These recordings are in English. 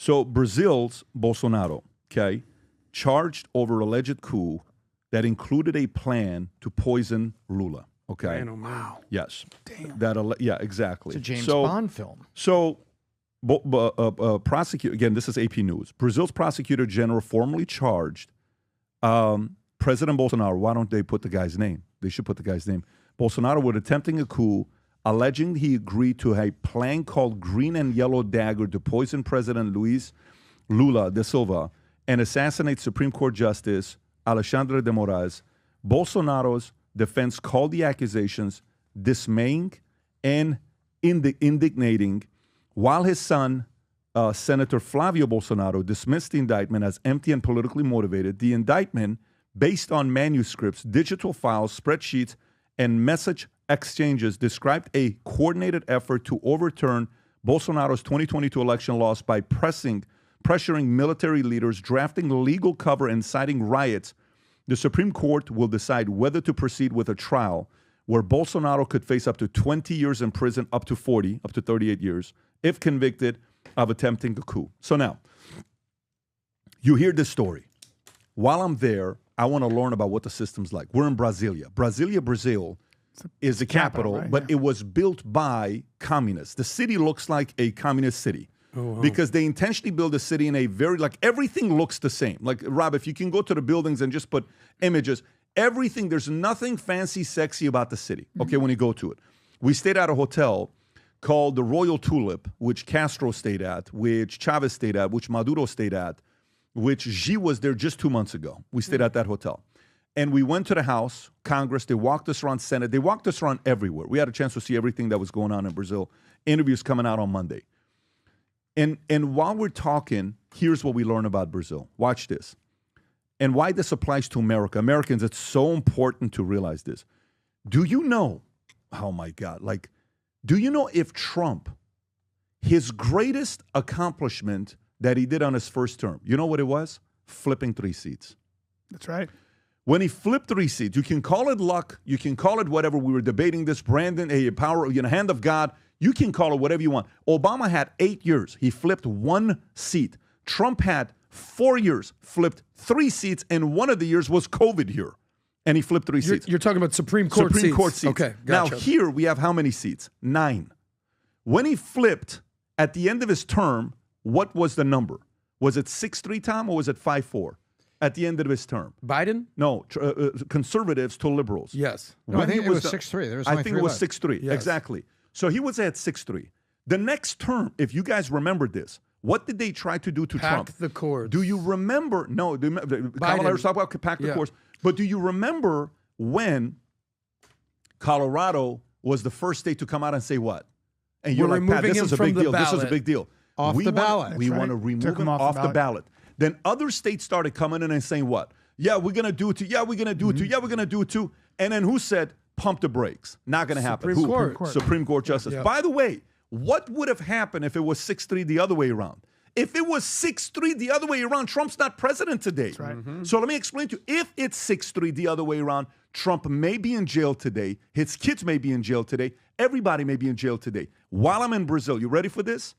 So Brazil's Bolsonaro, okay, charged over alleged coup that included a plan to poison Lula. Okay. Man, oh, wow. Yes. Damn. Yeah, exactly. It's a James Bond film. So, prosecutor, again, this is AP News. Brazil's prosecutor general formally charged President Bolsonaro. Why don't they put the guy's name? They should put the guy's name. Bolsonaro with attempting a coup, alleging he agreed to a plan called Green and Yellow Dagger to poison President Luiz Lula da Silva and assassinate Supreme Court Justice Alexandre de Moraes. Bolsonaro's defense called the accusations dismaying and indignating, while his son, Senator Flavio Bolsonaro, dismissed the indictment as empty and politically motivated. The indictment, based on manuscripts, digital files, spreadsheets, and message exchanges, described a coordinated effort to overturn Bolsonaro's 2022 election loss by pressuring military leaders, drafting legal cover, and inciting riots. The Supreme Court will decide whether to proceed with a trial where Bolsonaro could face up to 20 years in prison, up to 40, up to 38 years, if convicted of attempting a coup. So now, you hear this story. While I'm there, I want to learn about what the system's like. We're in Brasilia. Brazil is the capital, right? but it was built by communists. The city looks like a communist city. Oh, wow. Because they intentionally build a city in a very, like, everything looks the same. Like, Rob, if you can go to the buildings and just put images, everything, there's nothing fancy, sexy about the city, okay, when you go to it. We stayed at a hotel called the Royal Tulip, which Castro stayed at, which Chavez stayed at, which Maduro stayed at, which Xi was there just 2 months ago. We stayed at that hotel. And we went to the House, Congress, they walked us around Senate, they walked us around everywhere. We had a chance to see everything that was going on in Brazil. Interviews coming out on Monday. And while we're talking, here's what we learn about Brazil. Watch this. And why this applies to America. Americans, it's so important to realize this. Do you know, oh my God, like, do you know if Trump, his greatest accomplishment that he did on his first term, you know what it was? Flipping 3 seats. That's right. When he flipped 3 seats, you can call it luck, you can call it whatever. We were debating this, Brandon, a power, hand of God. You can call it whatever you want. Obama had 8 years. He flipped 1 seat. Trump had 4 years, flipped 3 seats, and one of the years was COVID year. And he flipped 3 seats. You're talking about Supreme Court seats. Supreme Court seats. Okay, gotcha. Now here we have how many seats? 9. When he flipped at the end of his term, what was the number? Was it 6-3, Tom, or was it 5-4 at the end of his term? Biden? No, conservatives to liberals. Yes. No, I think it was 6-3. I think it was 6-3, yes. exactly. So he was at 6-3. The next term, if you guys remember this, what did they try to do to Trump? Pack the cords. Do you remember? No, Kamala Harris talked about pack the cords. But do you remember when Colorado was the first state to come out and say what? And you're like, Pat, this is a big deal. This is a big deal. Off the ballot. We want to remove him off the ballot. Then other states started coming in and saying what? Yeah, we're going to do it too. Yeah, we're going to do it too. Yeah, we're going to do it too. And then who said, pump the brakes? Not going to happen. Supreme Court Justice. Yeah. By the way, what would have happened if it was 6-3 the other way around? If it was 6-3 the other way around, Trump's not president today. That's right. Mm-hmm. So let me explain to you. If it's 6-3 the other way around, Trump may be in jail today. His kids may be in jail today. Everybody may be in jail today. While I'm in Brazil, you ready for this?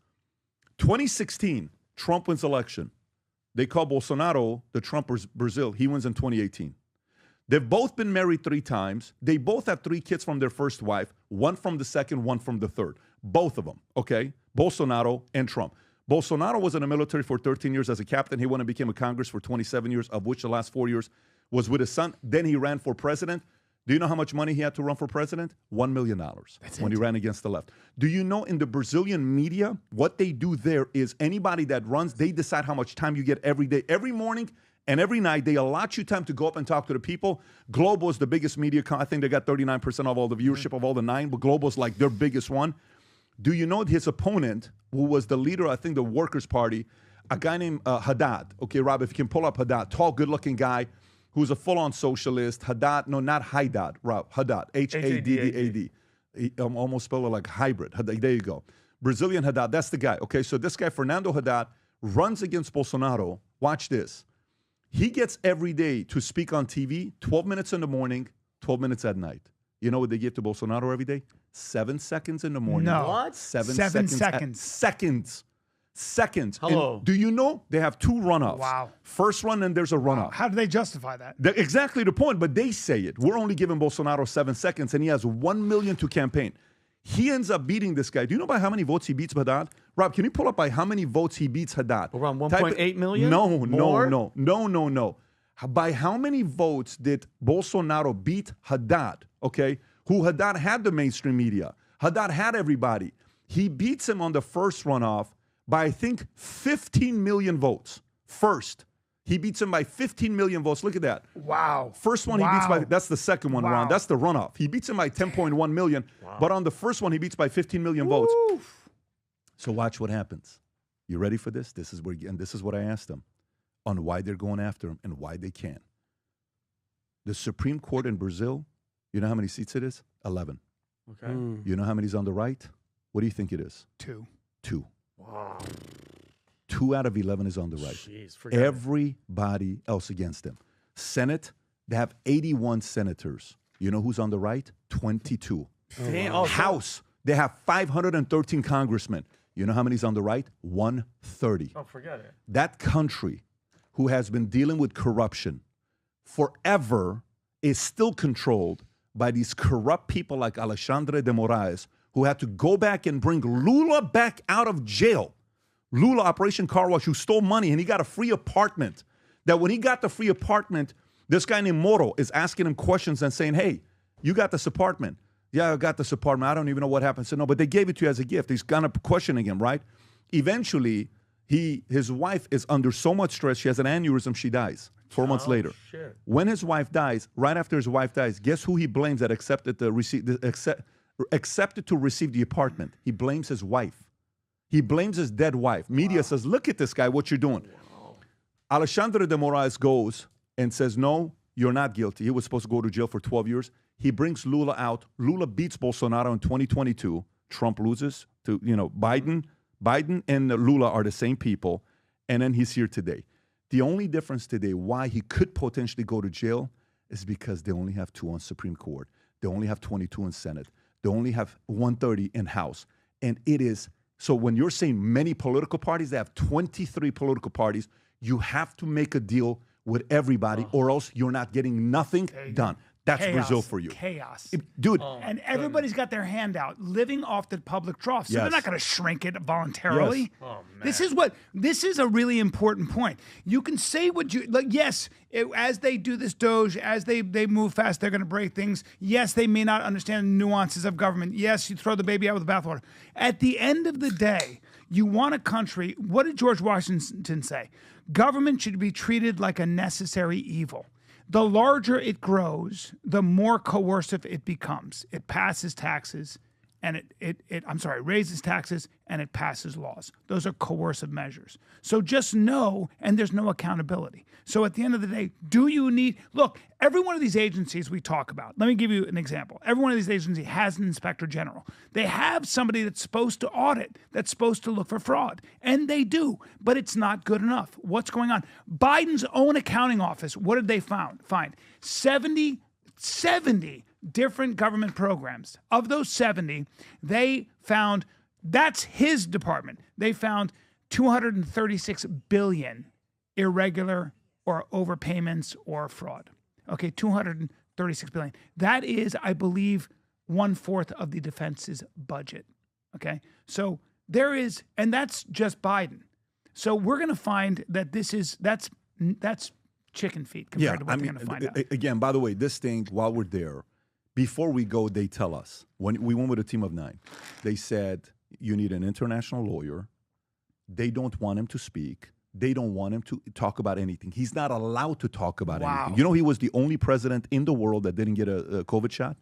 2016, Trump wins election. They call Bolsonaro the Trump Brazil. He wins in 2018. They've both been married 3 times. They both have 3 kids from their first wife, 1 from the second, 1 from the third. Both of them, okay? Bolsonaro and Trump. Bolsonaro was in the military for 13 years as a captain. He went and became a Congress for 27 years, of which the last 4 years was with his son. Then he ran for president. Do you know how much money he had to run for president? $1 million when he ran against the left. Do you know in the Brazilian media, what they do there is anybody that runs, they decide how much time you get every day. Every morning and every night, they allot you time to go up and talk to the people. Globo is the biggest media. I think they got 39% of all the viewership of all the 9, but Globo is like their biggest one. Do you know his opponent, who was the leader, I think, the Workers' Party, a guy named Haddad. Okay, Rob, if you can pull up Haddad, tall, good-looking guy who's a full-on socialist. Haddad, no, not Haddad, Rob, Haddad, H-A-D-D-A-D. He almost spelled it like hybrid. Haddad, there you go. Brazilian Haddad, that's the guy. Okay, so this guy, Fernando Haddad, runs against Bolsonaro. Watch this. He gets every day to speak on TV, 12 minutes in the morning, 12 minutes at night. You know what they give to Bolsonaro every day? 7 seconds in the morning. No. What? 7 7 seconds. seconds. Seconds. seconds. Hello. And do you know they have 2 runoffs? Wow. First run and there's a runoff. How do they justify that? Exactly the point, but they say it. We're only giving Bolsonaro 7 seconds, and he has 1 million to campaign. He ends up beating this guy. Do you know by how many votes he beats Haddad? Rob, can you pull up by how many votes he beats Haddad? Around 1.8 million? No. By how many votes did Bolsonaro beat Haddad? Okay, who Haddad had the mainstream media. Haddad had everybody. He beats him on the first runoff by, I think, 15 million votes. First. He beats him by 15 million votes. Look at that. Wow. First one he beats by, that's the second one, Wow. Ron. That's the runoff. He beats him by 10.1 million. Wow. But on the first one, he beats by 15 million votes. So watch what happens. You ready for this? This is what I asked them on why they're going after him and why they can't. The Supreme Court in Brazil, you know how many seats it is? 11. Okay. You know how many's on the right? What do you think it is? 2. 2. Wow. 2 out of 11 is on the right. Jeez, forget it. Everybody else against him. Senate, they have 81 senators. You know who's on the right? 22. Damn. Oh, House, they have 513 congressmen. You know how many's on the right? 130. Oh, forget it. That country, who has been dealing with corruption forever, is still controlled by these corrupt people like Alexandre de Moraes, who had to go back and bring Lula back out of jail. Lula, Operation Car Wash, who stole money, and he got a free apartment. That when he got the free apartment, this guy named Moro is asking him questions and saying, hey, you got this apartment. Yeah, I got this apartment. I don't even know what happened. So no, but they gave it to you as a gift. He's kind of questioning him, right? Eventually, his wife is under so much stress, she has an aneurysm, she dies 4 months later. Shit. When his wife dies, right after his wife dies, guess who he blames that accepted to receive the apartment? He blames his wife. He blames his dead wife. Media says, look at this guy, what you're doing. Wow. Alexandre de Moraes goes and says, no, you're not guilty. He was supposed to go to jail for 12 years. He brings Lula out. Lula beats Bolsonaro in 2022. Trump loses to, Biden. Biden and Lula are the same people. And then he's here today. The only difference today why he could potentially go to jail is because they only have 2 on Supreme Court. They only have 22 in Senate. They only have 130 in House. And it is... So when you're saying many political parties, they have 23 political parties. You have to make a deal with everybody or else you're not getting nothing done. That's Chaos. Brazil for you. Chaos. Dude. And everybody's got their hand out, living off the public trough. So they're not going to shrink it voluntarily. Yes. Oh, man. This is a really important point. You can say what you like. Yes, as they do this Doge, as they move fast, they're going to break things. Yes, they may not understand the nuances of government. Yes, you throw the baby out with the bathwater. At the end of the day, you want a country. What did George Washington say? Government should be treated like a necessary evil. The larger it grows, the more coercive it becomes. It passes taxes and raises taxes and it passes laws. Those are coercive measures. So just know, and there's no accountability. So at the end of the day, look, every one of these agencies we talk about, let me give you an example. Every one of these agencies has an inspector general. They have somebody that's supposed to audit, that's supposed to look for fraud. And they do, but it's not good enough. What's going on? Biden's own accounting office, what did they find? 70 different government programs. Of those 70, they found, that's his department, they found 236 billion irregular or overpayments or fraud. Okay, 236 billion. That is, I believe, 1/4 of the defense's budget. Okay, so there is, and that's just Biden. So we're going to find that that's chicken feet compared to what we're going to find out. Again, by the way, this thing, while we're there, before we go, they tell us, when we went with a team of 9, they said, you need an international lawyer. They don't want him to speak. They don't want him to talk about anything. He's not allowed to talk about anything. You know, he was the only president in the world that didn't get a COVID shot.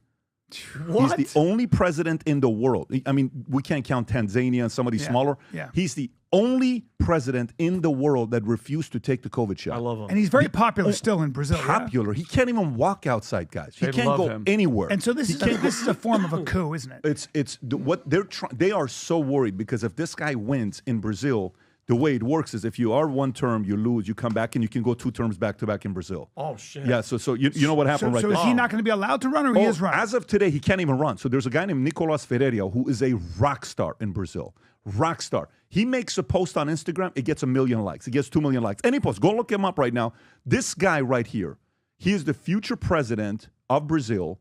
What? He's the only president in the world. I mean, we can't count Tanzania and somebody smaller. Yeah. He's the only president in the world that refused to take the COVID shot. I love him. And he's very popular still in Brazil. Popular. He can't even walk outside, guys. He can't go anywhere. And so this is a form of a coup, isn't it? What they are so worried because if this guy wins in Brazil, the way it works is if you are one term, you lose, you come back and you can go 2 terms back to back in Brazil. Oh shit. Yeah, so you know what happened right so there. is he not going to be allowed to run, or he is running? As of today, he can't even run. So there's a guy named Nicolas Ferreira who is a rock star in Brazil. rock star. He makes a post on Instagram, it gets 1 million likes. It gets 2 million likes. Any post, go look him up right now. This guy right here, he is the future president of Brazil.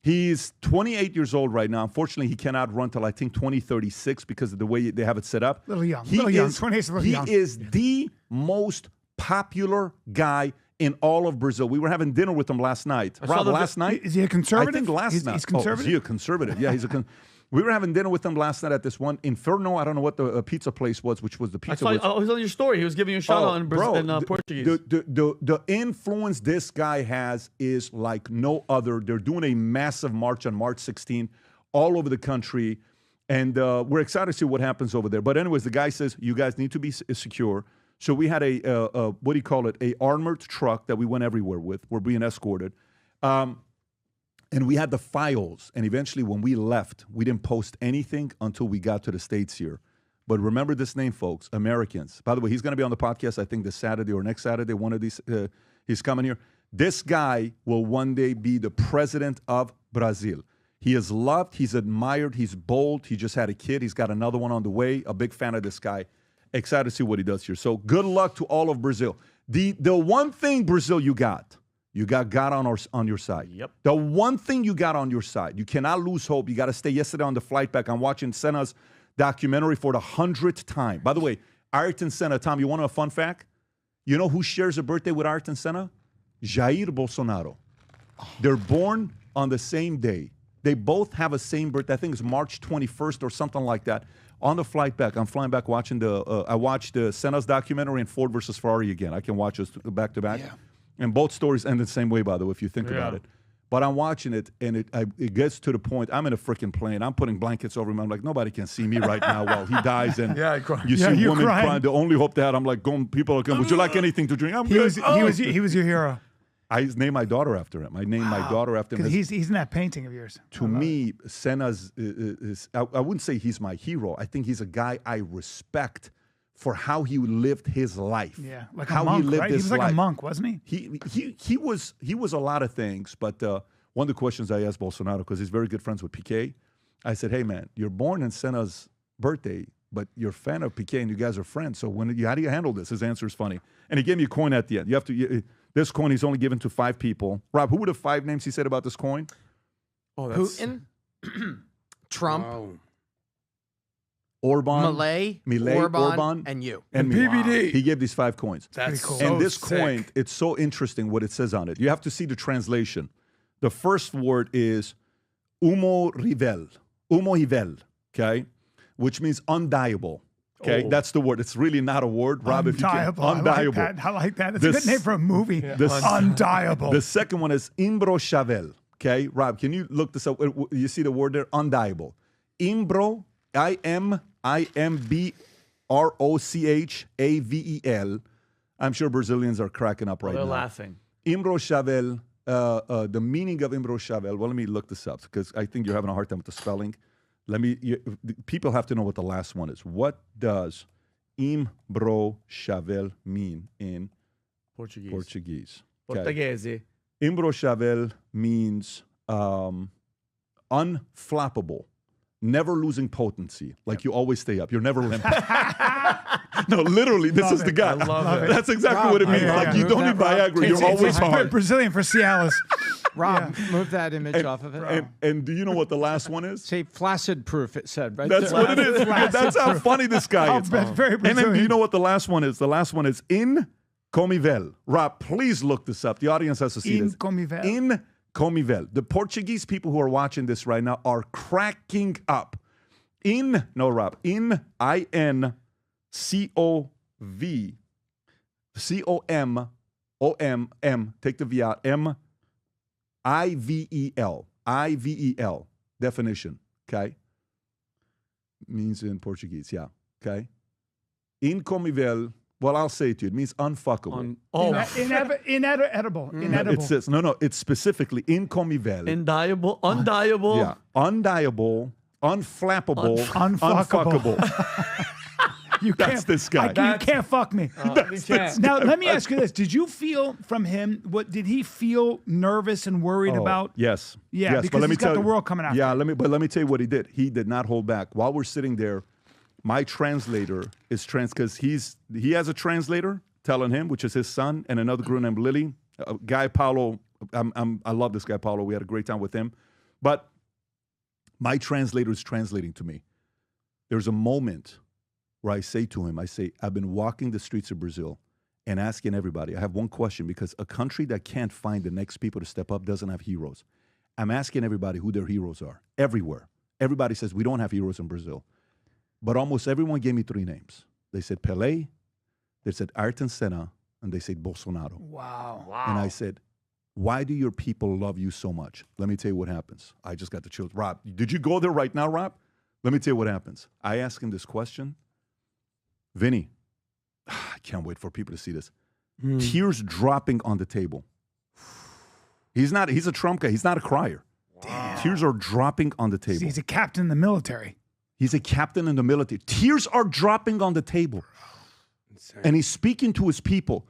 He's 28 years old right now. Unfortunately, he cannot run till I think 2036 because of the way they have it set up. Little young. 28 is a little young. He is the most popular guy in all of Brazil. We were having dinner with him last night. Rob, last night? Is he a conservative? I think last night. He's conservative? Oh, is he a conservative? Yeah, he's a we were having dinner with him last night at this one Inferno. I don't know what the pizza place was, which was the pizza. I was on your story. He was giving you a shout out in Portuguese. The influence this guy has is like no other. They're doing a massive march on March 16 all over the country, and we're excited to see what happens over there. But anyways, the guy says, you guys need to be secure. So we had a what do you call it? A armored truck that we went everywhere with. We're being escorted. And we had the files. And eventually when we left, we didn't post anything until we got to the States here. But remember this name, folks, Americans. By the way, he's going to be on the podcast, I think, this Saturday or next Saturday. One of these, he's coming here. This guy will one day be the president of Brazil. He is loved. He's admired. He's bold. He just had a kid. He's got another one on the way. A big fan of this guy. Excited to see what he does here. So good luck to all of Brazil. The one thing, Brazil, you got God on your side. Yep. The one thing you got on your side. You cannot lose hope. You got to stay. Yesterday on the flight back, I'm watching Senna's documentary for the 100th time. By the way, Ayrton Senna, Tom, you want a fun fact? You know who shares a birthday with Ayrton Senna? Jair Bolsonaro. They're born on the same day. They both have a same birthday. I think it's March 21st or something like that. On the flight back, I'm flying back watching I watched the Senna's documentary and Ford versus Ferrari again. I can watch this back to back. Yeah. And both stories end the same way, by the way, if you think about it. But I'm watching it, and it gets to the point, I'm in a freaking plane. I'm putting blankets over him. I'm like, nobody can see me right now while he dies. And you see women crying. The only hope they had, I'm like, people are going, would you like anything to drink? He was your hero. I named my daughter after him. I named my daughter after him. He's in that painting of yours. To me, Senna's I wouldn't say he's my hero. I think he's a guy I respect for how he lived his life. Yeah, like how a monk, he lived right? his He was like life. a monk, wasn't he? He was a lot of things, but one of the questions I asked Bolsonaro, because he's very good friends with Piqué, I said, hey man, you're born in Senna's birthday, but you're a fan of Piqué and you guys are friends, so how do you handle this? His answer is funny. And he gave me a coin at the end. You have to, this coin he's only given to 5 people. Rob, who were the 5 names he said about this coin? Oh, that's... Putin, Trump, Orban, Milei, Orban, and you. And me. PBD. He gave these 5 coins. That's cool. so And this sick. coin, it's so interesting what it says on it. You have to see the translation. The first word is humo hivel, okay? Which means undieable, okay? Oh. That's the word. It's really not a word, Rob. If you can, undieable. I like that. It's a good name for a movie. Undieable. The second one is imbrochavel, okay? Rob, can you look this up? You see the word there? Undieable. Imbro, Imbrochavel. I'm sure Brazilians are cracking up right They're now. laughing. Imbrochavel, the meaning of imbrochavel. Well, let me look this up because I think you're having a hard time with the spelling. People have to know what the last one is. What does imbrochavel mean in Portuguese? Okay. Portuguese. Imbrochavel means unflappable. Never losing potency. Like you always stay up. You're never limp. No, literally, this is the guy. I love it. That's exactly what it means. Like you don't need Viagra. You're always hard. Brazilian for Cialis. Rob, move that image off of it. And do you know what the last one is? Say flaccid proof, it said, right? That's what it is. That's how funny this guy is. Very And then Brazilian. do you know what the last one is? The last one is in comivel. Rob, please look this up. The audience has to see this. Incomivel. In comivel. The Portuguese people who are watching this right now are cracking up. Rob. INCOV. COMOMM. Take the V out. IVEL. Definition. Okay. Means in Portuguese. Yeah. Okay. Incomivel. Well, I'll say it to you. It means unfuckable. Inedible. It says, no. It's specifically incomivel. Undieable. Yeah. Undieable. Unflappable. Unfuckable. That's this guy. You can't fuck me. Now, let me ask you this. Did you feel from him, did he feel nervous and worried about? Yes. Yeah, yes, because he's got the world coming after him. Let me tell you what he did. He did not hold back. While we're sitting there, My translator is because he has a translator telling him, which is his son, and another girl named Lily. Guy Paulo, I love this guy Paulo. We had a great time with him. But my translator is translating to me. There's a moment where I say to him, I've been walking the streets of Brazil and asking everybody. I have one question, because a country that can't find the next people to step up doesn't have heroes. I'm asking everybody who their heroes are, everywhere. Everybody says we don't have heroes in Brazil. But almost everyone gave me 3 names. They said Pelé, they said Ayrton Senna, and they said Bolsonaro. Wow. And I said, why do your people love you so much? Let me tell you what happens. I just got the chills. Rob, did you go there right now, Rob? Let me tell you what happens. I ask him this question. Vinny, I can't wait for people to see this. Tears dropping on the table. He's a Trump guy. He's not a crier. Damn. Tears are dropping on the table. He's a captain in the military. He's a captain in the military. Tears are dropping on the table. Insane. And he's speaking to his people.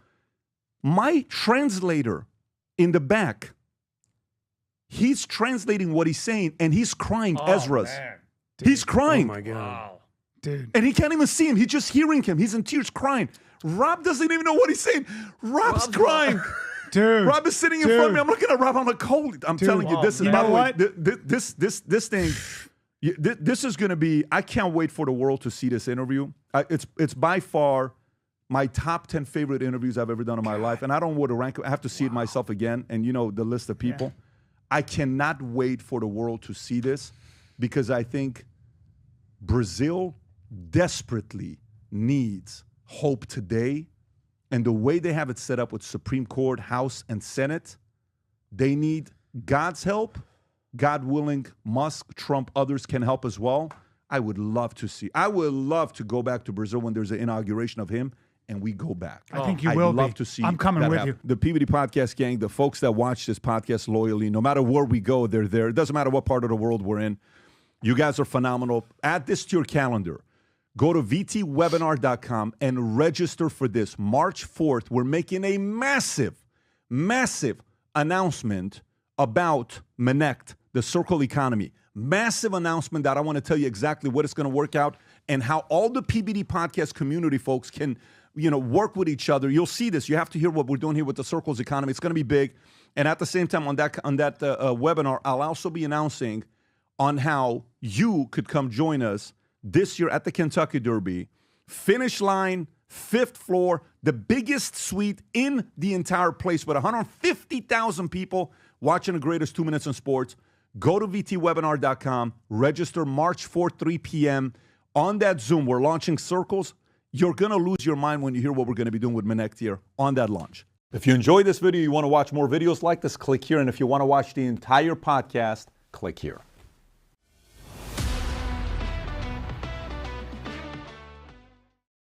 My translator in the back, he's translating what he's saying, and he's crying. Ezra's. He's crying. Oh, my God. Wow. Dude. And he can't even see him. He's just hearing him. He's in tears crying. Rob doesn't even know what he's saying. Rob's crying. Dude. Rob is sitting in front of me. I'm looking at Rob. I'm like, holy. I'm telling you, this is, by the way, this thing, this is going to be, I can't wait for the world to see this interview. It's by far my top 10 favorite interviews I've ever done in my life. And I don't want to rank it. I have to see it myself again. And you know, the list of people. Yeah. I cannot wait for the world to see this, because I think Brazil desperately needs hope today. And the way they have it set up with Supreme Court, House, and Senate, they need God's help. God willing, Musk, Trump, others can help as well. I would love to go back to Brazil when there's an inauguration of him, and we go back. I think you will I'd love to see. I'm coming with happen. you. The PBD Podcast gang, the folks that watch this podcast loyally, no matter where we go, they're there. It doesn't matter what part of the world we're in. You guys are phenomenal. Add this to your calendar. Go to vtwebinar.com and register for this. March 4th, we're making a massive, massive announcement about Connect, the circle economy. Massive announcement that I want to tell you exactly what it's going to work out and how all the PBD podcast community folks can, work with each other. You'll see this. You have to hear what we're doing here with the circles economy. It's going to be big. And at the same time, on that webinar, I'll also be announcing on how you could come join us this year at the Kentucky Derby. Finish line, 5th floor, the biggest suite in the entire place with 150,000 people watching the greatest 2 minutes in sports. Go to vtwebinar.com, register March 4th, 3 p.m. On that Zoom, we're launching circles. You're going to lose your mind when you hear what we're going to be doing with Connect here on that launch. If you enjoyed this video, you want to watch more videos like this, click here. And if you want to watch the entire podcast, click here.